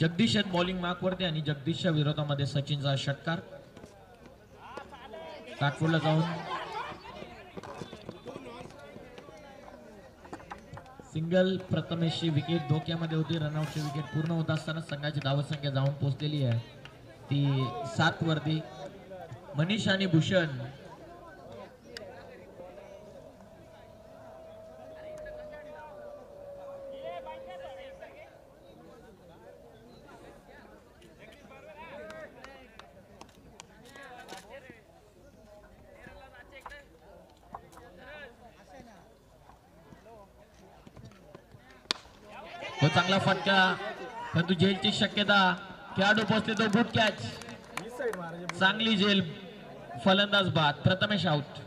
Jagdish bowling mark वरती आणि जगदीशच्या विरोधामध्ये सचिनचा षटकार बॅकफुटला जाऊन सिंगल. प्रथमेशची विकेट धोक्यामध्ये होती. रनआउटची विकेट पूर्ण होत असताना संघाची धावसंख्या जाऊन पोहोचलेली आहे ती 7 वरती. मनीष आणि भूषण तो चांगला फटका परंतु झेलची शक्यता. खेळाडू पोहोचते तो गुड कॅच. चांगली झेल. फलंदाज बाद. Prathamesh out.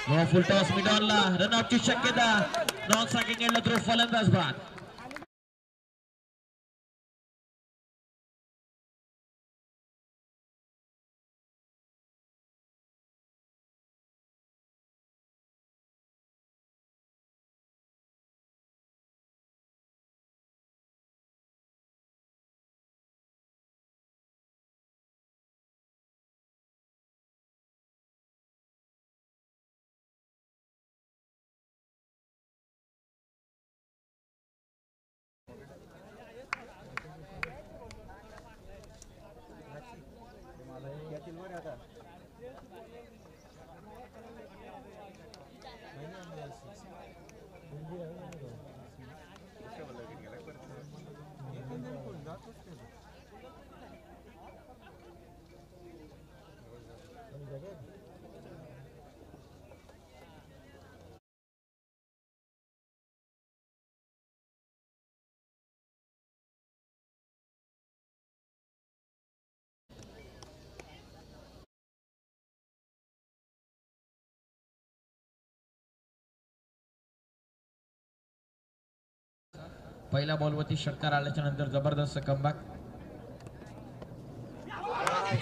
No full toss मिडॉनला. रनआउटची शक्यता. नॉन स्ट्रायकिंग एंडला थ्रो. फलंदाज बाद. पहिल्या बॉलवरती षटकार आल्याच्या नंतर जबरदस्त कमबॅक.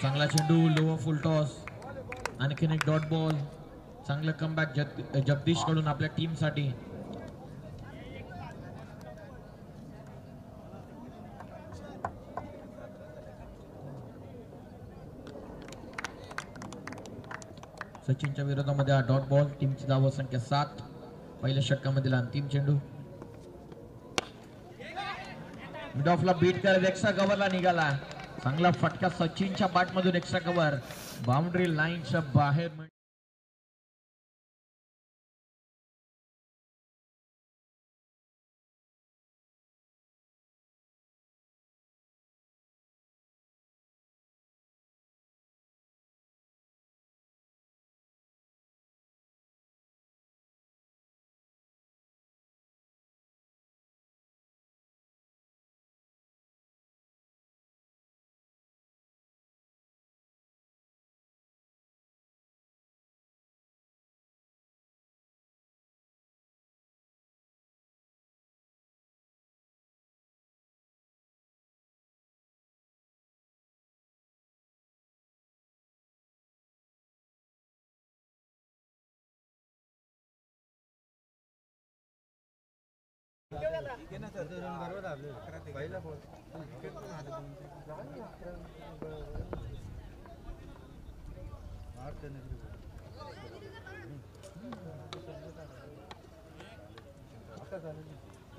चांगला चेंडू. लो फुल टॉस. आणखीन एक डॉट बॉल. चांगलं कमबॅक जगदीश कडून आपल्या टीम साठी. सचिनच्या विरोधामध्ये हा डॉट बॉल. टीमची धाव संख्या 7. पहिल्या षटकामधील अंतिम चेंडू. मिड ऑफला बीट करत एक्स्ट्रा कव्हरला निघाला. चांगला फटका सचिनच्या बॅट मधून. एक्स्ट्रा कव्हर बाउंड्री लाईनच्या बाहेर.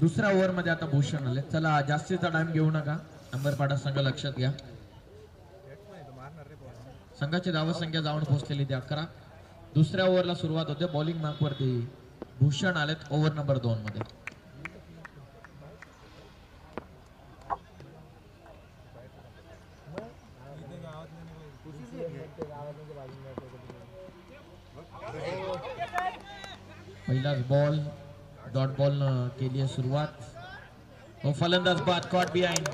दुसऱ्या ओव्हर मध्ये आता भूषण आले. चला जास्तीचा टाइम घेऊ नका. नंबर पाडा संघ लक्षात घ्या. संघाची धावसंख्या जाऊन पोहोचलेली ती 11. दुसऱ्या ओव्हरला सुरुवात होते. बॉलिंग मार्क वरती भूषण आलेत ओव्हर नंबर 2 मध्ये. पहिलाच बॉल डॉट बॉल केली आहे सुरुवात. फलंदाज बाद कॉट बिहाइंड.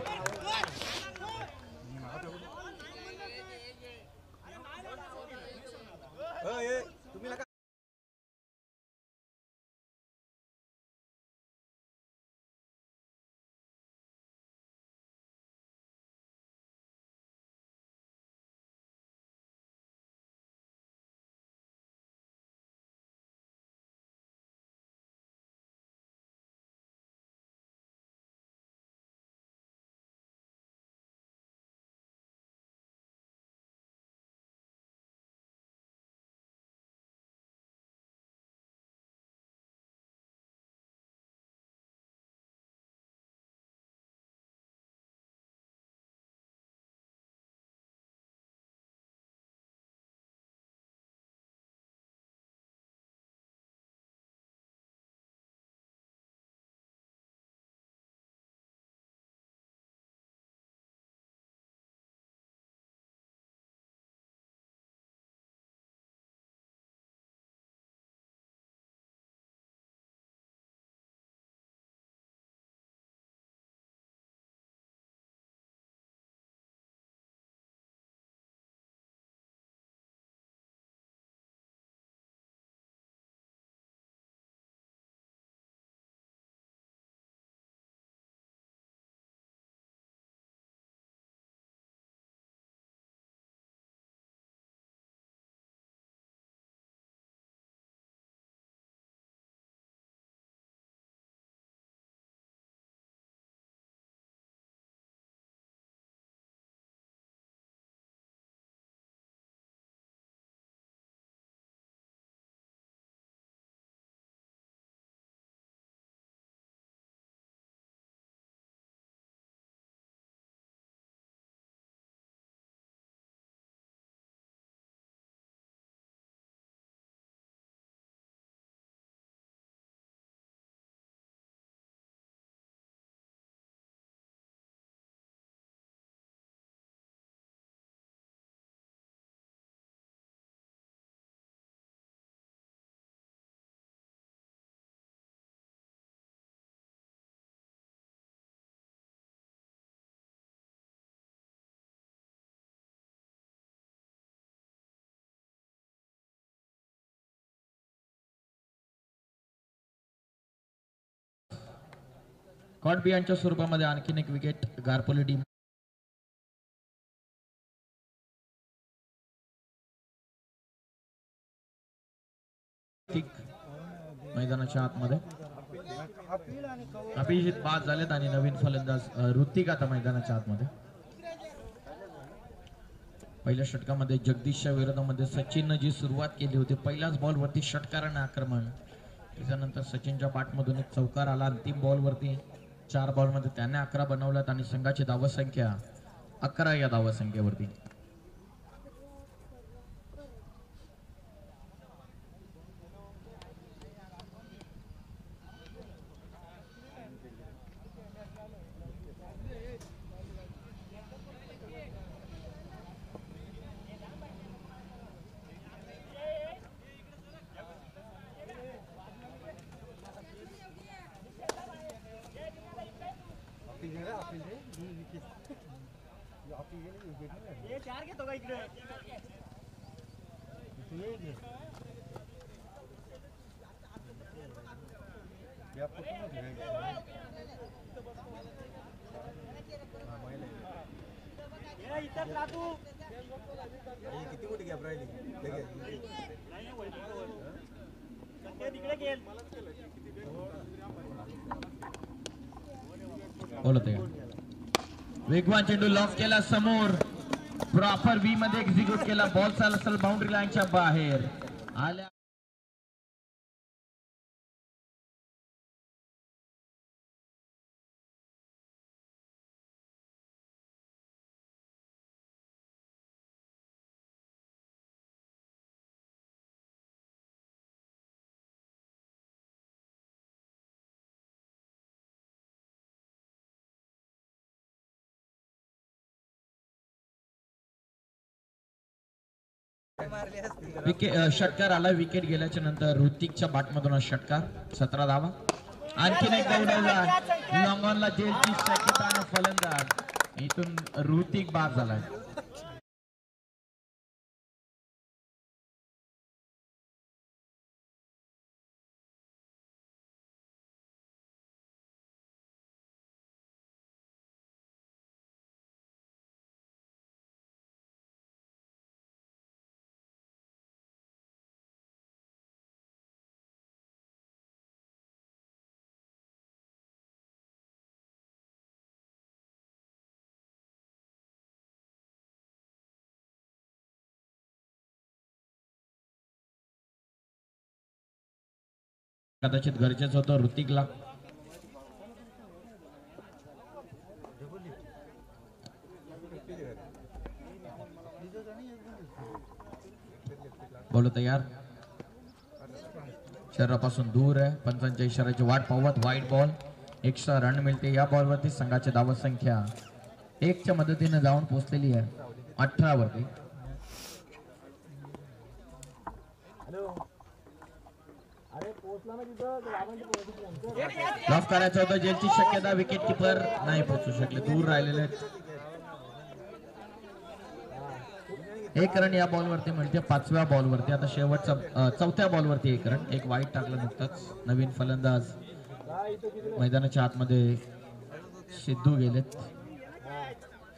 कॉट बिहाइंडच्या स्वरूपामध्ये आणखीन एक विकेट गारपोली टीम. मैदानाच्या आतमध्ये अभिजित बाद झालेत आणि नवीन फलंदाज ऋतिक आता मैदानाच्या आतमध्ये. पहिल्या षटकामध्ये जगदीशच्या विरोधामध्ये सचिनने जी सुरुवात केली होती, पहिल्याच बॉल वरती षटकाराने आक्रमण, त्याच्यानंतर सचिनच्या बॅटमधून एक चौकार आला. अंतिम बॉल वरती 4 बॉल मध्ये त्याने 11 बनवल्यात आणि संघाची धावसंख्या 11 या धावसंख्येवरती. किती मोठी गॅप राहिली बोलत आहे. वेगवान चेंडू लॉक केला समोर, प्रॉपर वी मध्ये एक्झिक्यूट केला. बॉल चाल असेल बाउंड्री लाईनच्या बाहेर आल्या. षटकार आला. विकेट गेल्याच्या नंतर ऋतिकच्या बॅटमधून षटकार. 17 धावा. आणखीन एक उडवला लॉंगॉनला. जेलची शक्यता फलंदाज इथून ऋतिक बाद झालाय. कदाचित गरजेचं होतं ऋतिकला. बोलो तयार. शरीरापासून दूर आहे. पंचांच्या इशाऱ्याची वाट पाहत वाईट बॉल. एक्स्ट्रा रन मिळते. या बॉलवरती संघाची धाव संख्या 1 च्या मदतीने जाऊन पोहोचलेली आहे 18 वरती. ड्रॉप करायचं होतं. जेलची शक्यता. विकेट किपर नाही पोहोचू शकले. दूर राहिलेले. 1 रन या बॉलवरती मिळते 5व्या बॉलवरती. आता शेवटचा 4थ्या बॉलवरती 1 रन. एक वाईट टाकलं नुकताच. नवीन फलंदाज मैदानाच्या आतमध्ये सिद्धू गेलेत.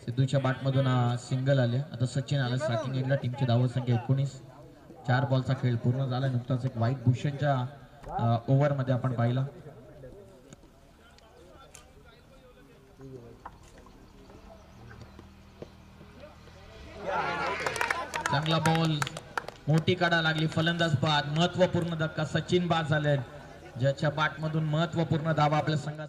सिद्धूच्या बॅटमधून सिंगल आले. आता सचिन आला स्ट्रायकिंग एंडला. टीमची धाव संख्या 19. 4 बॉलचा खेळ पूर्ण झाला. नुकताच एक वाईट भूषणच्या ओव्हर मध्ये आपण पाहिला. चांगला बॉल. मोठी काढा लागली. फलंदाज बाद. महत्वपूर्ण धक्का. सचिन बाद झाले. ज्याच्या बॅटमधून महत्वपूर्ण धावा आपल्या संघात.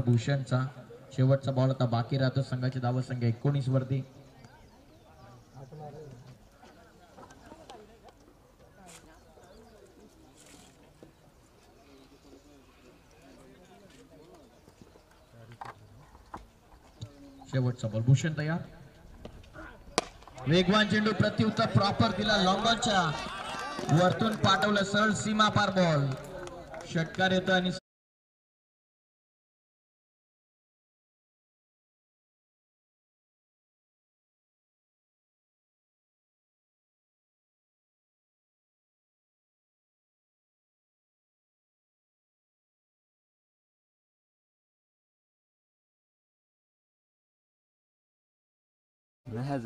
भूषणचा शेवटचा बॉल आता बाकी राहतो. संघाची धाव संख्या 19 वरती. शेवटचा बॉल. भूषण तयार. वेगवान चेंडू. प्रत्युत्तर प्रॉपर दिला. लॉंगॉनच्या वरतून पाठवलं. सरळ सीमा पार बॉल. षटकार येतो आणि नाही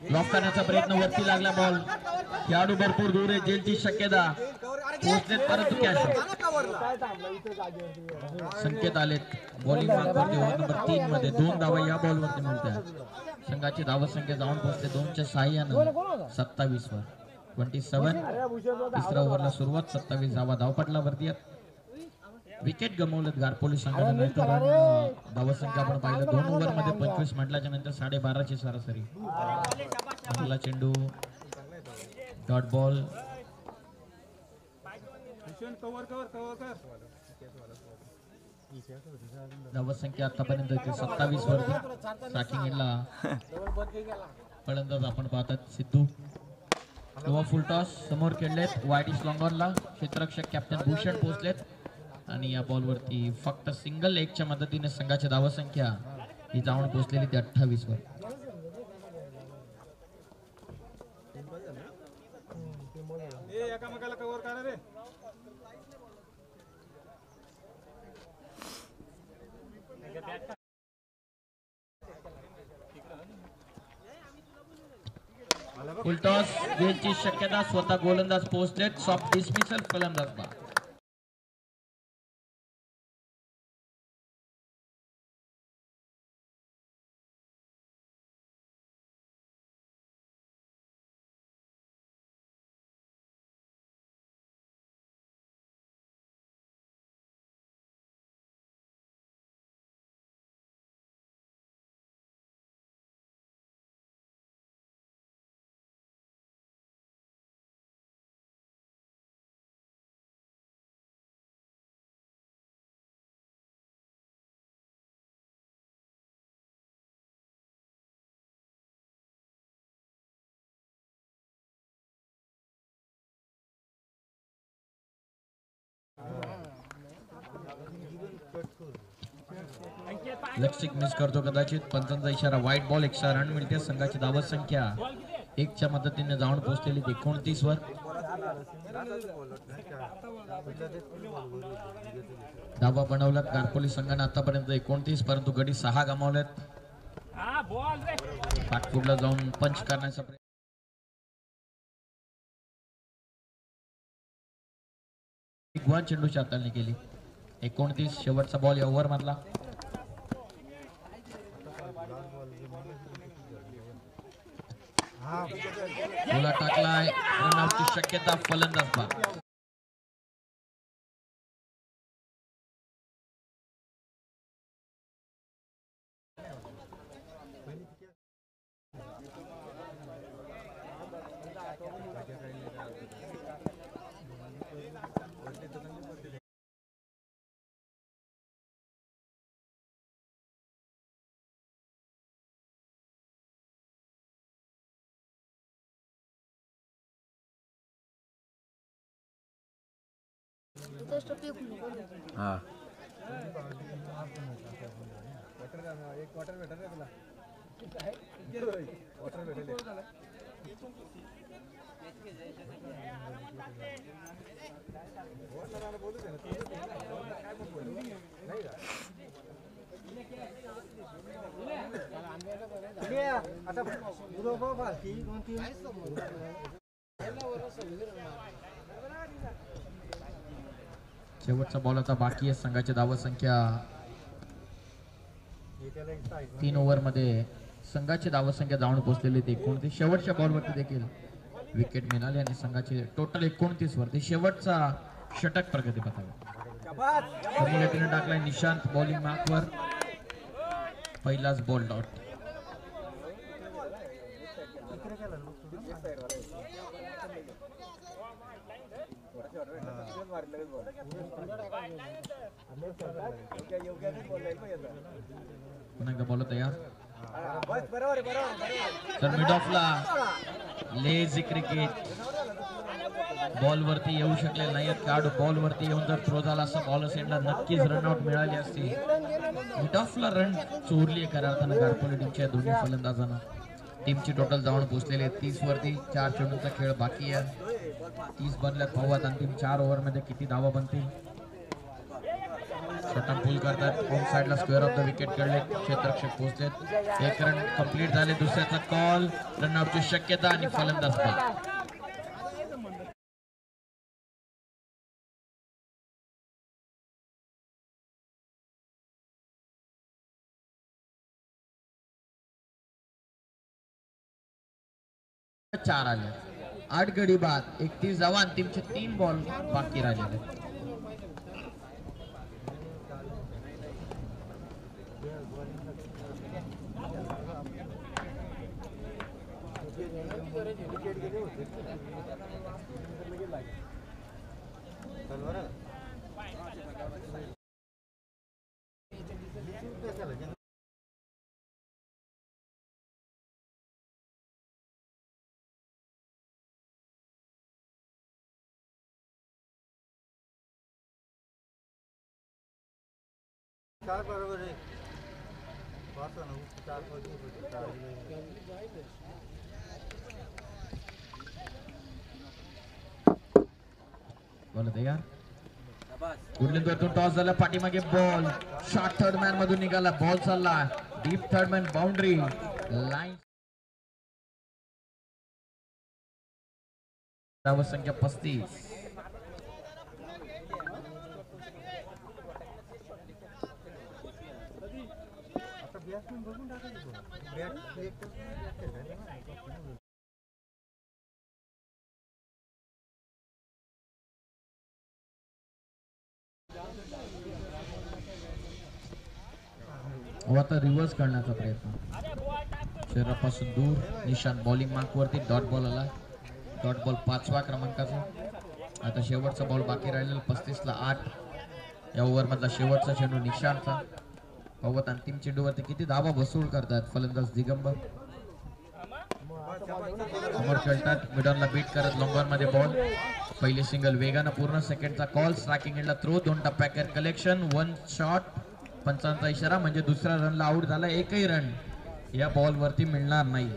ब्लॉक करण्याचा प्रयत्न, वरती लागला बॉल, खेळाडू भरपूर दूर आहे, जेलची शक्यता पोहोचलेत परंतु कॅच. संकेत आलेत बॉलिंग मार्कवरती ओव्हर नंबर 3 मध्ये 2 धावा या बॉलवरती मिळतात. संघाची धावा संख्या जाऊन पोहोचते 2च्या साह्यानं 27 वर 27. तिसऱ्या ओव्हरला सुरुवात, 27 धावा धावपटलावरती आहेत. विकेट गमावलेत गारपोली संघाने. धावा संख्या आपण पाहिलं 2 ओव्हर मध्ये 25 म्हटल्याच्या नंतर 12.5ची सरासरी. पहिला चेंडू डॉट बॉल. धावा संख्या आतापर्यंत 27 वरती. स्टार्टिंग एंडला फलंदाज आपण पाहतात सिद्धू. लोवा फुल टॉस समोर खेळलेत, वाईट इज लॉंग ऑनला क्षेत्ररक्षक कॅप्टन भूषण पोहोचलेत आणि या बॉलवरती फक्त सिंगल लेगच्या मदतीने संघाची धावा संख्या ही जाऊन पोहोचलेली ती 28 वर. फुल टॉस गेलची शक्यता, स्वतः गोलंदाज पोहोचलेत, सॉफ्ट डिसमिसल फलंदाज बाद. लक्षिक मिस करतो कदाचित, पंचांचा इशारा, व्हाईट बॉल. 100 रन मिळते. संघाची धावा संख्या 1च्या मदतीने जाऊन पोहोचलेली 29 वर. धावा बनवल्यात गारपोली संघाने आतापर्यंत 29, परंतु गडी 6 गमावल्यात. पाठपुढला जाऊन पंच करण्याचा प्रयत्न. चेंडूची हाताळणी केली. 29 शेवटचा बॉल या ओव्हर मधला. बोला टाकलाय, रनआउटची शक्यता, फलंदाज बाद. हाँ शेवटचा बॉल आता बाकी आहे. संघाची धावा संख्या 3 ओव्हर मध्ये संघाची धावा संख्या जाऊन पोहोचलेली 29. शेवटच्या बॉलवरती देखील विकेट मिळाली आणि संघाची टोटल 29 वरती. शेवटचा षटक प्रगती पथकावर टाकलाय निशांत बॉलिंग मार्कवर. पहिलाच बॉल डॉट. पुन्हा एकदा बॉल तयार. तर मिड ऑफला लेझी क्रिकेट. बॉल वरती येऊ शकले नाहीत. कार्ड बॉल वरती येऊन जर थ्रो झाला असता बॉल सेंडला नक्कीच रनआउट मिळाली असती. मिड ऑफला रन चोरली खऱ्या अर्थानं गारपोली टीमच्या दोन्ही फलंदाजांना. टीमची टोटल जाऊन पोहोचलेली आहे 30 वरती. 4 चेंडूंचा खेळ बाकी आहे. 30 बनल्यात. पाहूयात अंतिम 4 ओव्हर मध्ये किती धावा बनतील. छोटा पूल करतात. होम साइडला स्क्वेअर ऑफ द विकेट कडले क्षेत्ररक्षक पोहोचलेत. एक रन कंप्लीट झाले. दुसऱ्याचा कॉल, रनआउटची शक्यता आणि फलंदाज बाद. चार आले. 8 गडी बाद. 31 धावा. अंतिमचे 3 बॉल बाकी राहिलेले. काय बरोबर आहे. बोलत आहे का कुठल्या टॉस झाला. पाठीमागे बॉल. शॉर्ट थर्ड मॅन मधून निघाला. बॉल चालला deep third man boundary line. संख्या 35. आता रिव्हर्स करण्याचा प्रयत्न. शरीरापासून दूर. निशांत बॉलिंग मार्क वरती. डॉट बॉल आला. डॉट बॉल 5व्या क्रमांकाचा. आता शेवटचा बॉल बाकी राहिलेला 35 ला 8. या ओव्हर मधला शेवटचा चेंडू निशांतचा. पवत अंतिम चेंडूवरती किती धावा वसूल करतात फलंदाज दिगंबर. समोर खेळतात. मिडॉनला बीट करत लॉंग मध्ये बॉल. पहिली सिंगल वेगानं पूर्ण. सेकंडचा कॉल. स्ट्रायकिंग एंडला थ्रो. 2 टप्प्या कलेक्शन. 1 शॉट. पंचांचा इशारा म्हणजे दुसऱ्या रनला आउट झाला. एकही रन या बॉल वरती मिळणार नाही.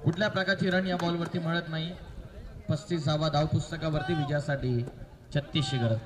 कुठल्या प्रकारची रन या बॉल वरती मिळत नाही. 35वा धाव पुस्तकावरती विजयासाठी 36ची गरज.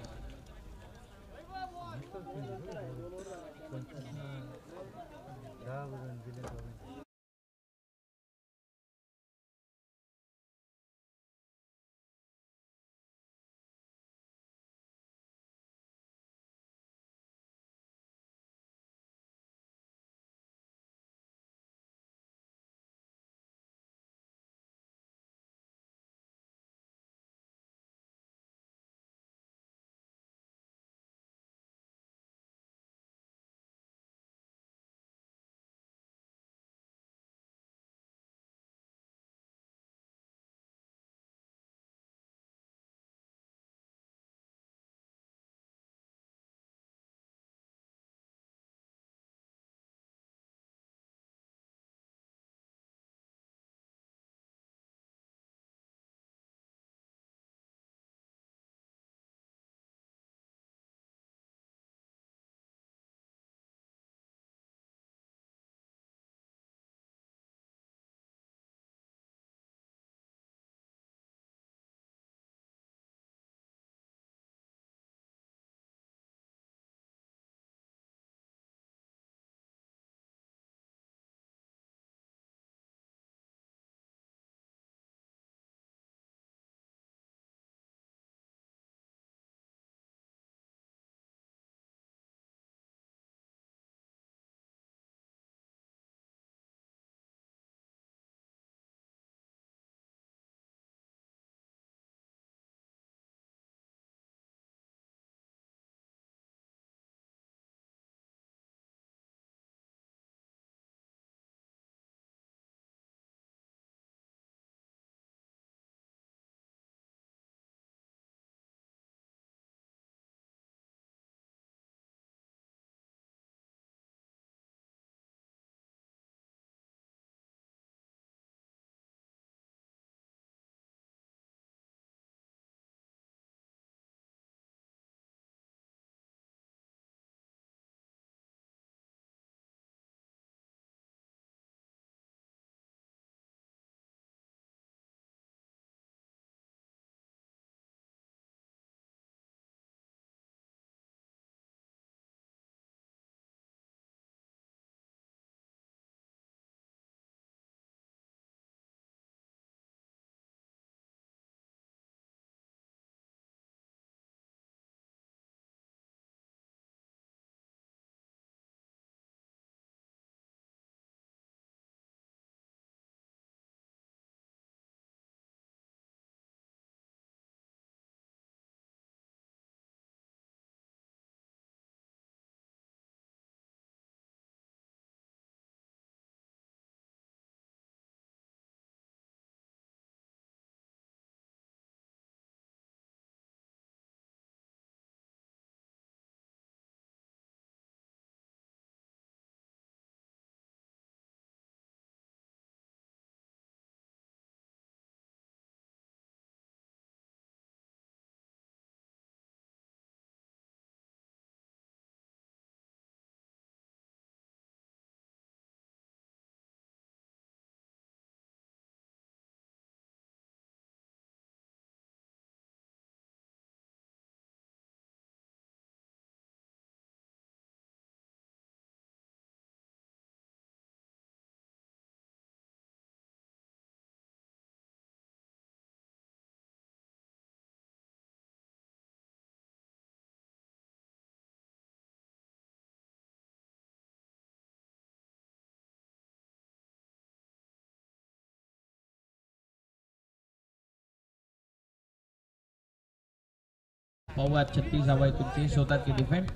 पाहूया 36 धावा इथून चेस होतात की डिफेंड.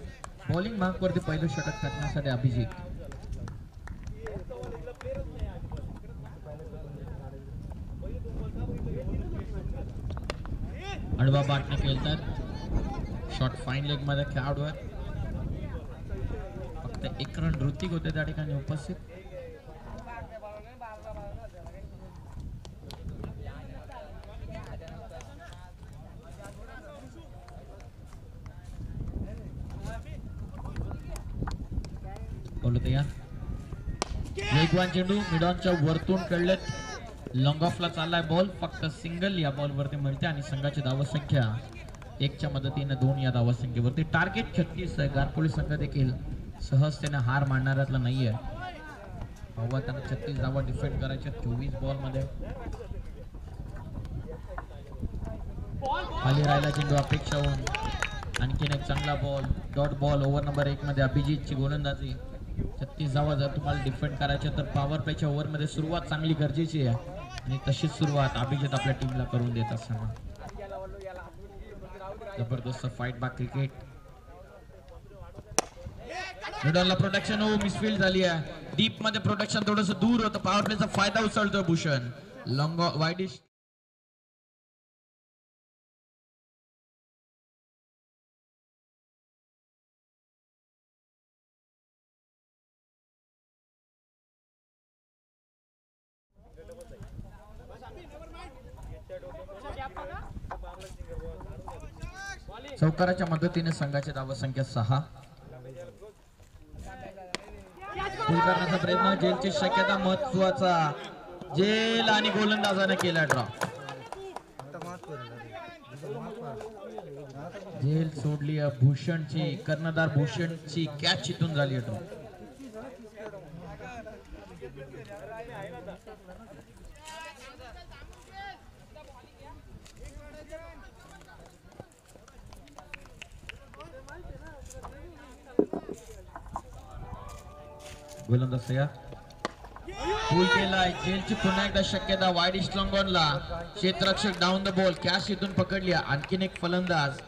बॉलिंग मार्क वरती पहिलं षटक टाकण्यासाठी अभिजित. अडवा बाटणे खेळतात शॉट फाईन लेग मध्ये खेळाडूवर. फक्त एक रन ऋतिक होते त्या ठिकाणी उपस्थित. तयार वेगवान चेंडू मिडॉनच्या वरतून खेळलेत. लॉंग ऑफला चाललाय बॉल. फक्त सिंगल या बॉल वरती मिळते आणि संघाची धावसंख्या 1च्या मदतीने 2 या धावसंख्येवरती. टार्गेट 36 आहे. गारपोली संघ देखील सहजतेने हार मानणाऱ्यातला नाहीये. पाहूया त्यांना 36 धावा डिफेंड करायच्या 24 बॉल मध्ये. खाली राहिला चेंडू अपेक्षा होऊन आणखीन एक चांगला ball. Dot ball. Over number 1 मध्ये अभिजितची गोलंदाजी. 36 धावा जर तुम्हाला डिफेंड करायच्या तर पॉवर प्लेच्या ओव्हर मध्ये सुरुवात चांगली गरजेची आहे आणि तशीच सुरुवात अभिजित आपल्या टीमला करून देत असताना. जबरदस्त फाईट बॅक क्रिकेट. मिडॉनला प्रोटेक्शन मिसफील्ड झाली आहे. डीप मध्ये प्रोटेक्शन थोडस दूर होतं. पॉवर प्लेचा फायदा उचलतोय भूषण. लॉंग वाईडिश चौकाराच्या मदतीने संघाची धावसंख्या 6. करण्याचा प्रयत्न. जेलची शक्यता महत्वाचा. जेल आणि गोलंदाजाने केला ड्रॉ. जेल सोडली भूषणची. कर्णधार भूषणची कॅच इथून झाली ड्रॉ. गोलंदाज तयार. पूल केलाय. जेलची पुन्हा एकदा शक्यता. वाईड इस्लॉंगॉनला क्षेत्ररक्षक डाऊन द बॉल. कॅच इथून पकडली. आणखीन एक फलंदाज.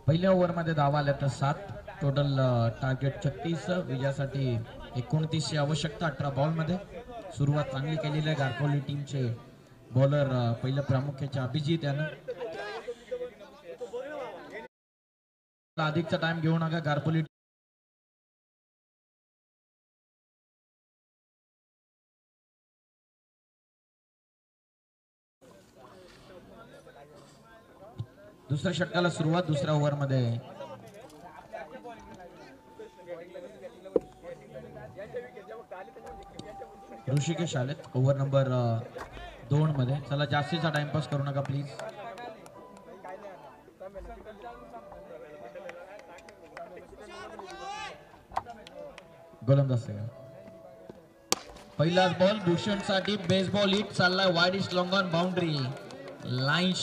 पहिल्या ओव्हर मध्ये धावा आल्या तर 7. Total target 36. विजयासाठी 29 आवश्यकता 18 बॉल मध्ये. सुरुवात चांगली केलेली आहे गारकोली टीमचे बॉलर. पहिलं प्रामुख्याचे अभिजित यानं. अधिकचा टाइम घेऊ नका गारकोली. दुसऱ्या षटकाला सुरुवात. दुसऱ्या ओव्हर मध्ये ऋषिकेश आलेत ओव्हर नंबर 2 मध्ये. चला जास्तीचा टाइमपास करू नका प्लीज. गोलंदाज पहिलाच बॉल भूषण साठी. बेसबॉल हिट चाललाय. Wide east long on boundary. Line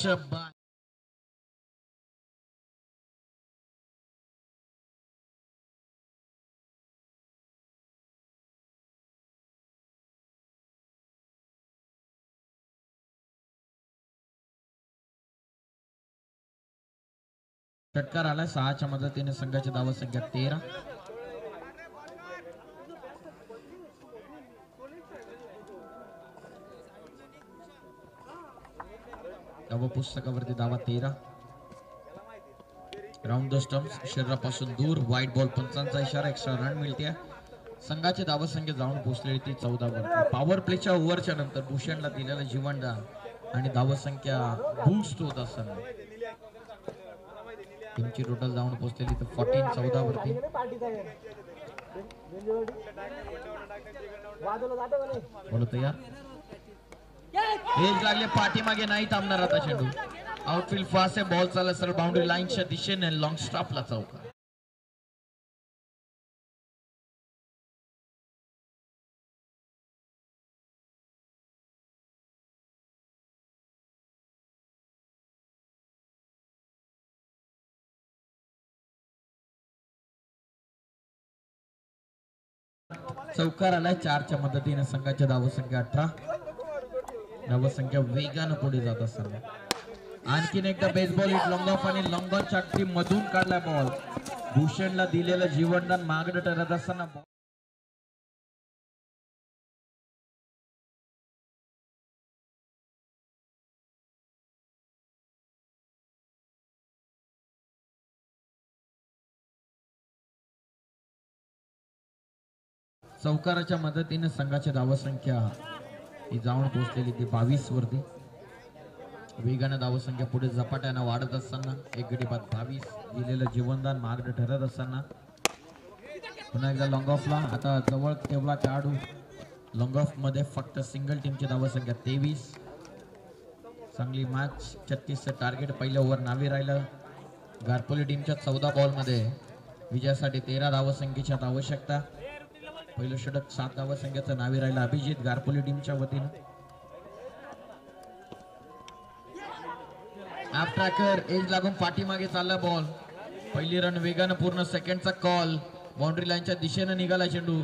षटकार आलाय 6च्या मदतीने संघाची धाव संख्या 13. धाव पुस्तकावरती धावा 13. राऊंड द स्टंप्स शरीरापासून दूर व्हाईट बॉल पंचांचा इशारा एक्स्ट्रा रन मिळते. संघाची धाव संख्या जाऊन पोहोचलेली ती 14 वर. पॉवर प्लेच्या ओव्हरच्या नंतर भूषणला दिलेला जीवनदान आणि धाव संख्या बूस्ट होत असताना टीमची टोटल जाऊन पोहोचलेली तर 14 वरती. बोलो तयार. एज लागले पाठीमागे नाही थांबणार आता चेंडू. आउटफील्ड फास्ट आहे. बॉल चालला सर बाउंड्री लाईनच्या दिशेने लॉंग स्टॉपला चौकार. चौकार आलाय 4च्या मदतीने संघाच्या धावसंख्या 18. धावसंख्या वेगानं पुढे जात असताना आणखीन एकदा बेसबॉल हिट लॉंग ऑफ आणि लॉंग ऑनच्या टीम मधून काढलाय बॉल. भूषणला दिलेलं जीवनदान मागणं ठरत असताना चौकाराच्या मदतीने संघाची धावसंख्या ही जाऊन पोहोचलेली ती 22 वरती. वेगानं धावसंख्या पुढे झपाट्यानं वाढत असताना एक गडी बाद 22. दिलेलं जीवनदान मागणं ठरत असताना पुन्हा एकदा लॉंग ऑफला. आता जवळ ठेवला खेळाडू. लॉंग ऑफ मध्ये फक्त सिंगल टीमची धावसंख्या 23. चांगली मॅच. 36चं टार्गेट पहिल्या ओव्हर नावे राहिलं. गारपोली टीमच्या 14 बॉल मध्ये विजयासाठी 13 धावसंख्येची आवश्यकता. पहिलं षटक 7 धावसंख्येचं नावे राहिलं अभिजित गारपोली टीमच्या वतीनं. ॲप ट्रॅकर एज लागून पाठीमागे चालला बॉल. पहिली रन वेगानं पूर्ण. सेकंडचा कॉल बाउंड्री लाईनच्या दिशेनं निघाला चेंडू.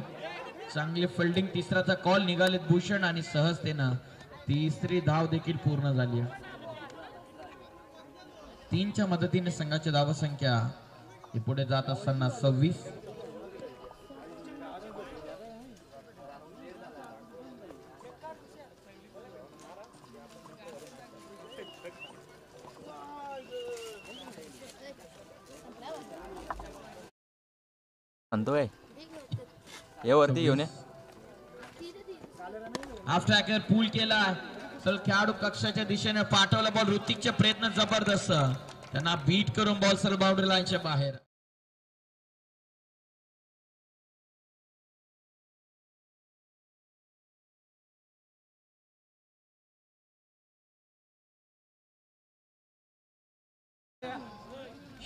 चांगली फिल्डिंग. तिसराचा कॉल निघालेत भूषण आणि सहजतेनं तिसरी धाव देखील पूर्ण झाली. 3च्या मदतीने संघाची धावसंख्या ही पुढे जात असताना 26. म्हणतोय हे वरती घेऊन ये. हाफ ट्रॅकर पूल केला. चल खेळाडू कक्षाच्या दिशेने पाठवला बॉल. ऋतिकचे प्रयत्न जबरदस्त. त्यांना बीट करून बॉल सल बाउंड्री लाईनच्या बाहेर.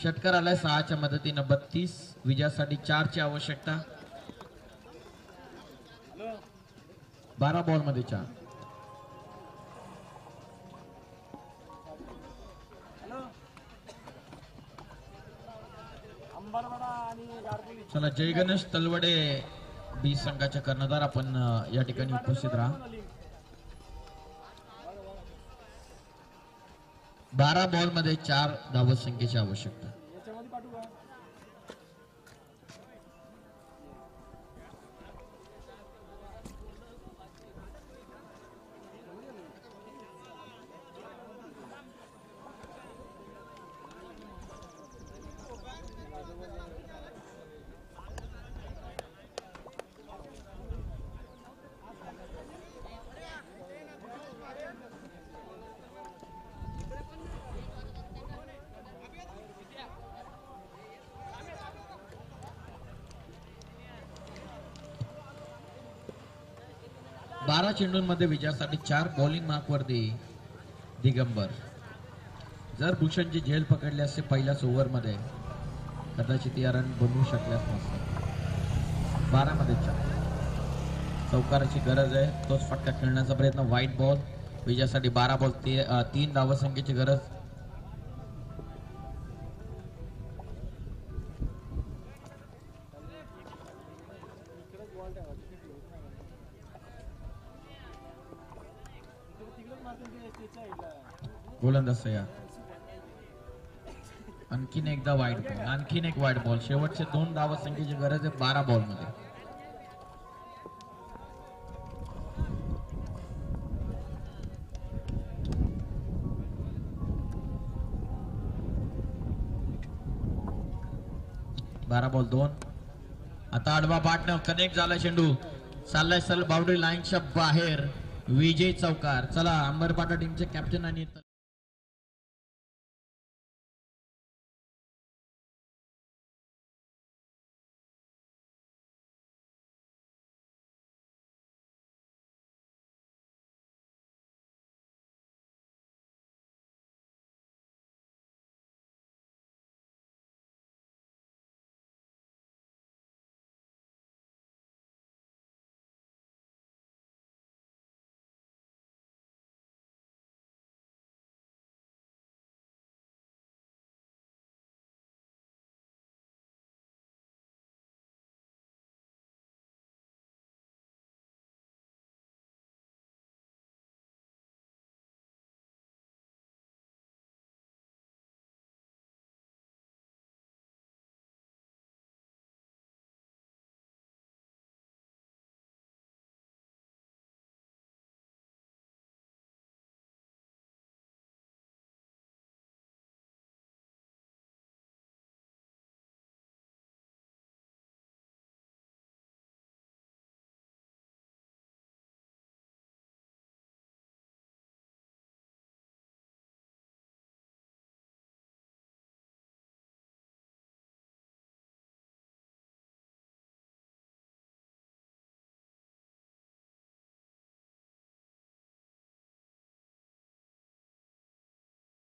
षटकार आलाय 6च्या मदतीनं 32. विजयासाठी 4ची आवश्यकता. 12 बॉल मध्ये 4. चला जय गणेश तलवडे बी संघाच्या कर्णधार आपण या ठिकाणी उपस्थित राहा. 12 बॉल मध्ये 4 धावसंख्येची आवश्यकता. बारा चेंडूंमध्ये विजयासाठी 4 बॉलिंग मार्क वरती दिगंबर. जर भूषणची झेल पकडली असते पहिल्याच ओव्हर मध्ये कदाचित या रन बनवू शकल्यास नसतात. 12 मध्ये 4. चौकाराची गरज आहे. तोच फटका खेळण्याचा प्रयत्न. White ball. विजयासाठी 12 बॉल 3 धावसंख्येची गरज. गोलंदाज तयार. आणखीन एकदा वाईट बॉल, आणखीन एक वाईट बॉल. शेवटचे 2 धावसंख्येची गरज आहे 12 बॉल मध्ये. बारा बॉल 2. आता आडवा बाटनं कनेक्ट झाला चेंडू, चाललाय सरळ बाउंड्री लाईनच्या बाहेर. विजय चौकार. चला अंबरपाटा टीमचे कॅप्टन आणि